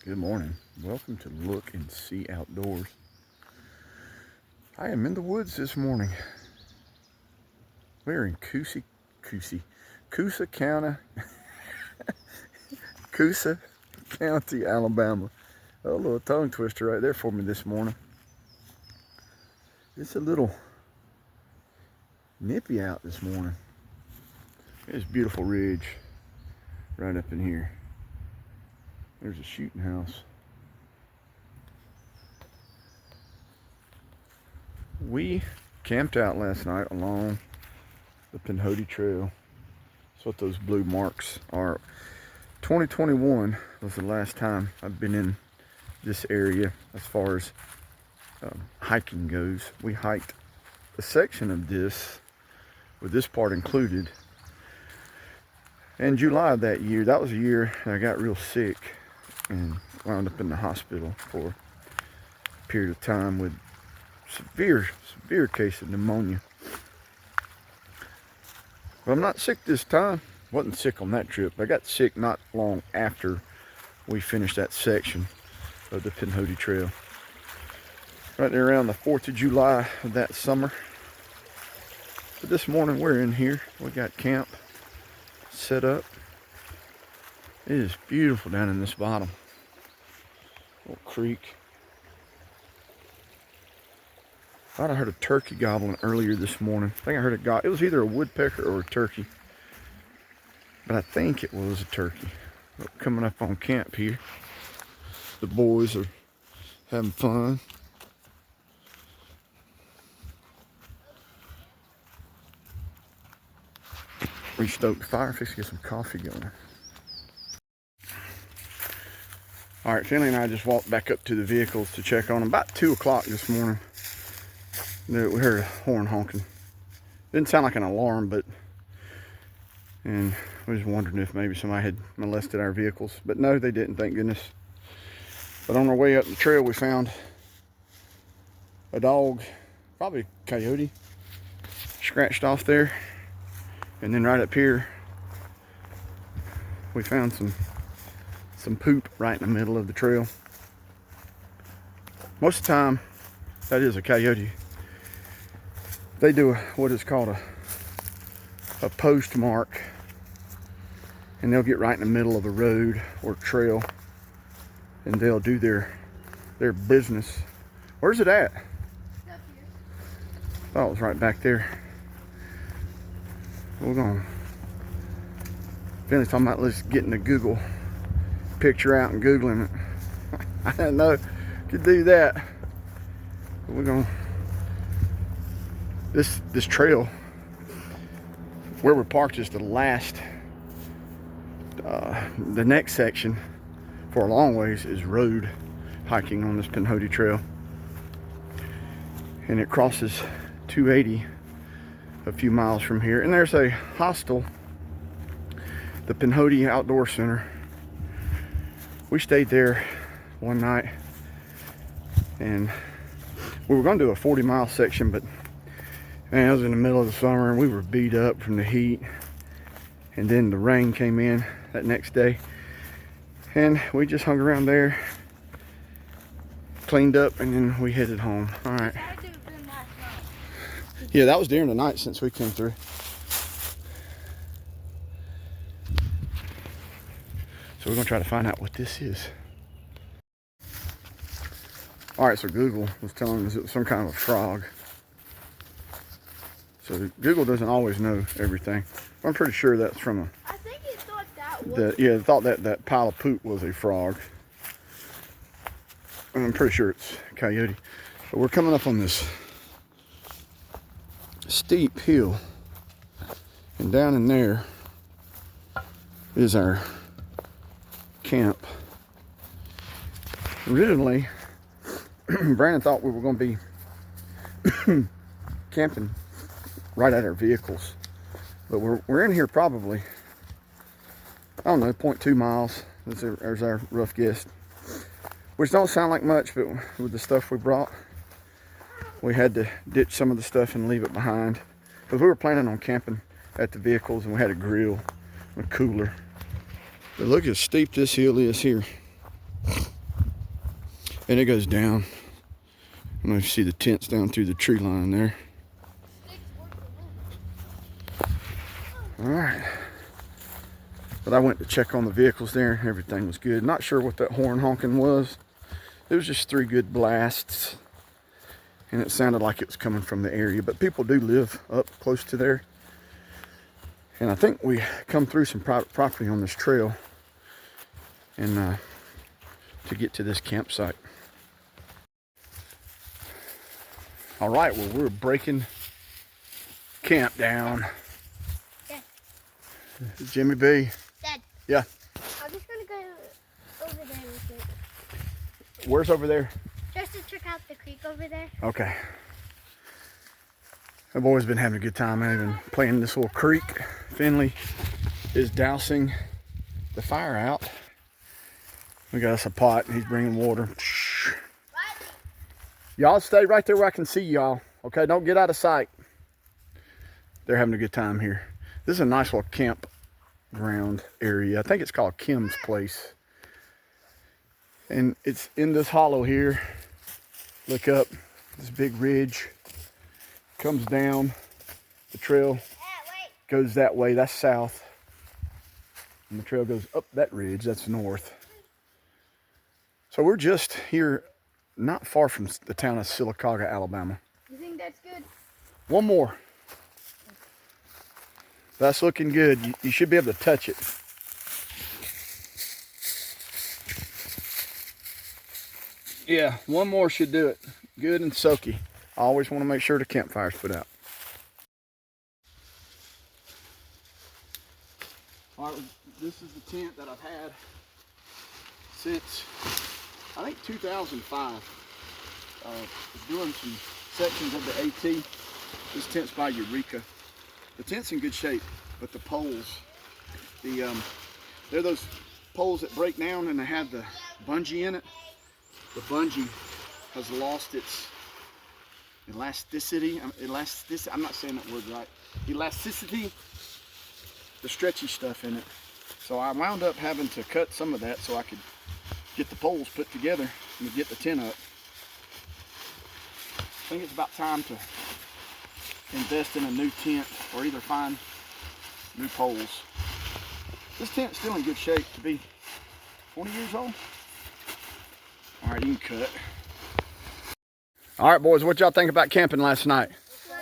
Good morning. Welcome to Look and See Outdoors. I am in the woods this morning. We're in Coosa County, Coosa County, Alabama. A little tongue twister right there for me this morning. It's a little nippy out this morning. There's a beautiful ridge right up in here. There's a shooting house. We camped out last night along the Pinhoti Trail. That's what those blue marks are. 2021 was the last time I've been in this area as far as hiking goes. We hiked a section of this, with this part included, in July of that year. That was a year I got real sick and wound up in the hospital for a period of time with severe case of pneumonia. But I'm not sick this time. Wasn't sick on that trip. I got sick not long after we finished that section of the Pinhoti Trail. Right there around the 4th of July of that summer. But this morning we're in here. We got camp set up. It is beautiful down in this bottom. Little creek. I thought I heard a turkey gobbling earlier this morning. I think I heard it it was either a woodpecker or a turkey. But I think it was a turkey. Coming up on camp here. The boys are having fun. We stoked the fire, fix to get some coffee going. All right, Finley and I just walked back up to the vehicles to check on them. About 2 o'clock this morning, we heard a horn honking. Didn't sound like an alarm, and we was wondering if maybe somebody had molested our vehicles. But no, they didn't, thank goodness. But on our way up the trail, we found a dog, probably a coyote, scratched off there. And then right up here, we found some poop right in the middle of the trail. Most of the time, that is a coyote. They do what is called a post mark, and they'll get right in the middle of a road or trail, and they'll do their business. Where's it at? Up here. Oh, it was right back there. We're going. Finley's talking about let's getting the Google picture out and Googling it. I didn't know could do that. But we're going. This trail where we're parked is the last. The next section for a long ways is road hiking on this Pinhoti Trail, and it crosses 280 a few miles from here. And there's a hostel, the Pinhoti Outdoor Center. We stayed there one night, and we were going to do a 40-mile section, but man, it was in the middle of the summer and we were beat up from the heat, and then the rain came in that next day, and we just hung around there, cleaned up, and then we headed home. All right. Yeah, that was during the night since we came through. So we're gonna try to find out what this is. All right, so Google was telling us it was some kind of a frog. So Google doesn't always know everything. I'm pretty sure that's from a... I think it thought that was... Yeah, thought that pile of poop was a frog. I'm pretty sure it's a coyote. But we're coming up on this steep hill, and down in there is our camp. Originally, Brandon thought we were going to be camping right at our vehicles, but we're in here probably, I don't know, 0.2 miles. There's our rough guess, which don't sound like much, but with the stuff we brought, we had to ditch some of the stuff and leave it behind, because we were planning on camping at the vehicles, and we had a grill and a cooler. But look how steep this hill is here. And it goes down. I don't know if you see the tents down through the tree line there. All right. But I went to check on the vehicles there. Everything was good. Not sure what that horn honking was. It was just 3 good blasts. And it sounded like it was coming from the area. But people do live up close to there. And I think we come through some private property on this trail. And to get to this campsite. All right, well, we're breaking camp down. Dad. Jimmy B. Dad. Yeah. I'm just gonna go over there real quick. Where's over there? Just to check out the creek over there. Okay. I've always been having a good time. I've been playing this little creek. Finley is dousing the fire out. We got us a pot and he's bringing water. Y'all stay right there where I can see y'all. Okay, don't get out of sight. They're having a good time here. This is a nice little campground area. I think it's called Kim's Place. And it's in this hollow here. Look up, this big ridge. Comes down. The trail goes that way, that's south. And the trail goes up that ridge, that's north. So we're just here not far from the town of Sylacauga, Alabama. You think that's good? One more. That's looking good. You should be able to touch it. Yeah, one more should do it. Good and soaky. I always want to make sure the campfire's put out. All right, this is the tent that I've had since I think 2005. Was doing some sections of the AT. This tent's by Eureka. The tent's in good shape, but the poles, they're those poles that break down and they have the bungee in it. The bungee has lost its elasticity. I'm not saying that word right. Elasticity, the stretchy stuff in it. So I wound up having to cut some of that so I could get the poles put together and get the tent up. I think it's about time to invest in a new tent or either find new poles. This tent's still in good shape to be 20 years old. All right, you can cut. All right, boys, what y'all think about camping last night? Good.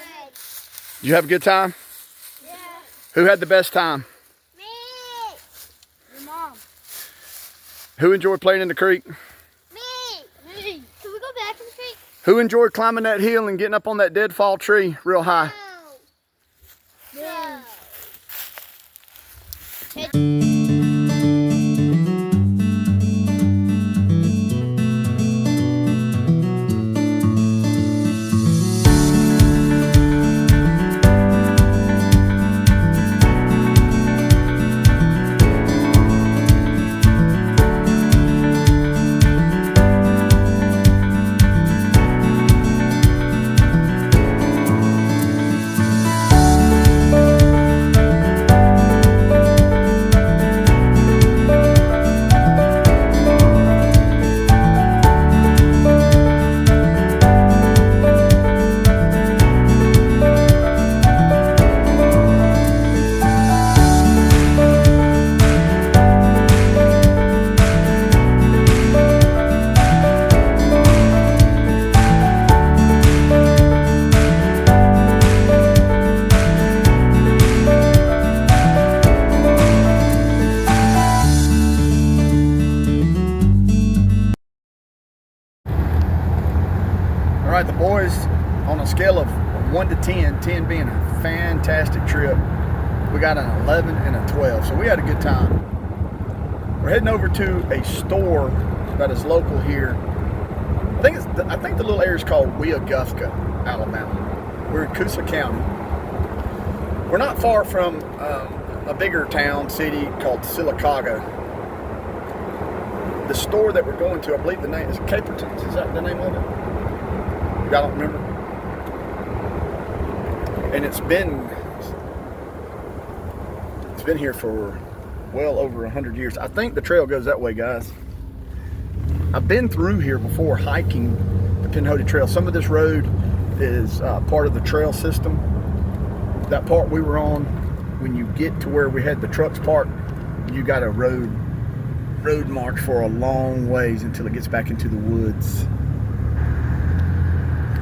Did you have a good time? Yeah. Who had the best time? Me. Your mom. Who enjoyed playing in the creek? Me. Can we go back in the creek? Who enjoyed climbing that hill and getting up on that deadfall tree real high? No. All right, the boys, on a scale of 1 to 10, 10 being a fantastic trip, we got an 11 and a 12, so we had a good time. We're heading over to a store that is local here. I think the little area is called Weogufka, Alabama. We're in Coosa County. We're not far from a bigger town, city called Sylacauga. The store that we're going to, I believe the name is Caperton's. Is that the name of it? I don't remember. And it's been here for well over 100 years. I think the trail goes that way, guys. I've been through here before hiking the Pinhoti Trail. Some of this road is part of the trail system. That part we were on, when you get to where we had the trucks parked, you got a road march for a long ways until it gets back into the woods.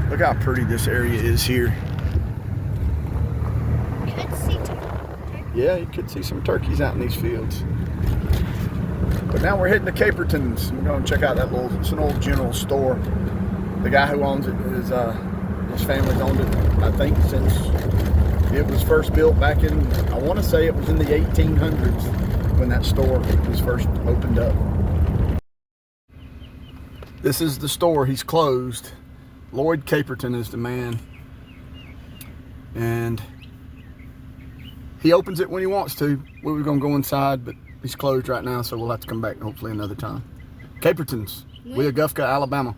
Look how pretty this area is here. Could see turkey. Yeah, you could see some turkeys out in these fields. But now we're heading to Caperton's. We're going to check out that it's an old general store. The guy who owns it is, his family's owned it, I think, since it was first built back in, I want to say it was in the 1800s when that store was first opened up. This is the store. He's closed. Lloyd Caperton is the man. And he opens it when he wants to. We were going to go inside, but he's closed right now, so we'll have to come back hopefully another time. Caperton's, Weogufka, Alabama.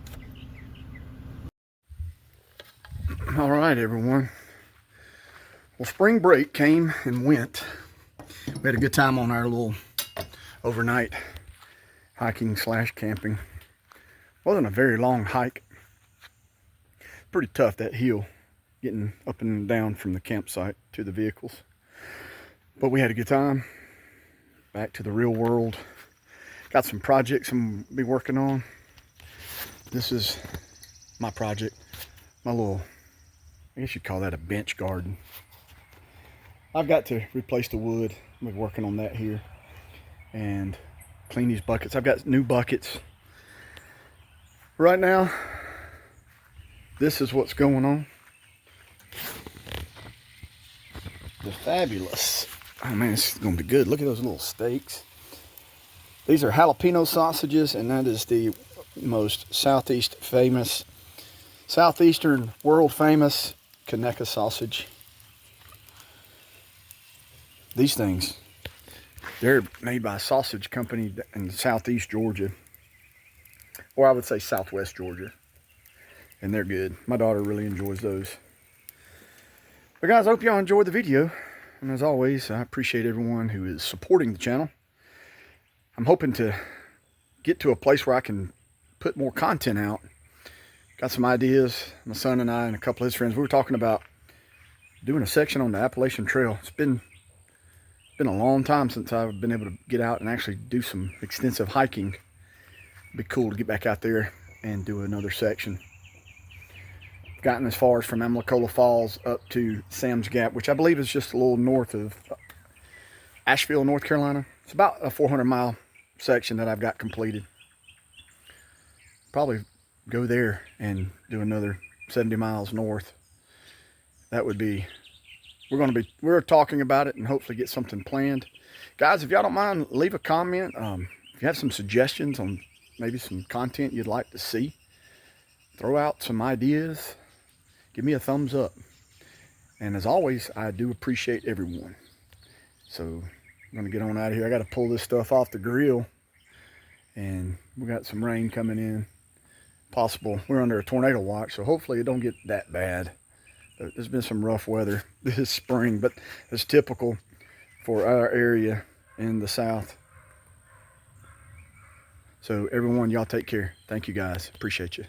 All right, everyone. Well, spring break came and went. We had a good time on our little overnight hiking / camping. Wasn't a very long hike. Pretty tough, that hill, getting up and down from the campsite to the vehicles. But we had a good time. Back to the real world. Got some projects I'm gonna be working on. This is my project. My little, I guess you'd call that a bench garden. I've got to replace the wood. I'm working on that here. And clean these buckets. I've got new buckets. Right now, this is what's going on. The fabulous. Oh man, it's gonna be good. Look at those little steaks. These are jalapeno sausages, and that is the most southeastern world famous Conecuh sausage. These things, they're made by a sausage company in southeast Georgia, or I would say southwest Georgia, and they're good. My daughter really enjoys those. But guys, I hope y'all enjoyed the video. And as always, I appreciate everyone who is supporting the channel. I'm hoping to get to a place where I can put more content out. Got some ideas. My son and I and a couple of his friends, we were talking about doing a section on the Appalachian Trail. It's been a long time since I've been able to get out and actually do some extensive hiking. It'd be cool to get back out there and do another section. Gotten as far as from Amlacola Falls up to Sam's Gap, which I believe is just a little north of Asheville, North Carolina. It's about a 400-mile section that I've got completed. Probably go there and do another 70 miles north. That would be, we're talking about it and hopefully get something planned. Guys, if y'all don't mind, leave a comment. If you have some suggestions on maybe some content you'd like to see, throw out some ideas. Give me a thumbs up. And as always, I do appreciate everyone. So I'm going to get on out of here. I got to pull this stuff off the grill. And we got some rain coming in. Possible. We're under a tornado watch, so hopefully it don't get that bad. There's been some rough weather this spring, but it's typical for our area in the south. So everyone, y'all take care. Thank you guys. Appreciate you.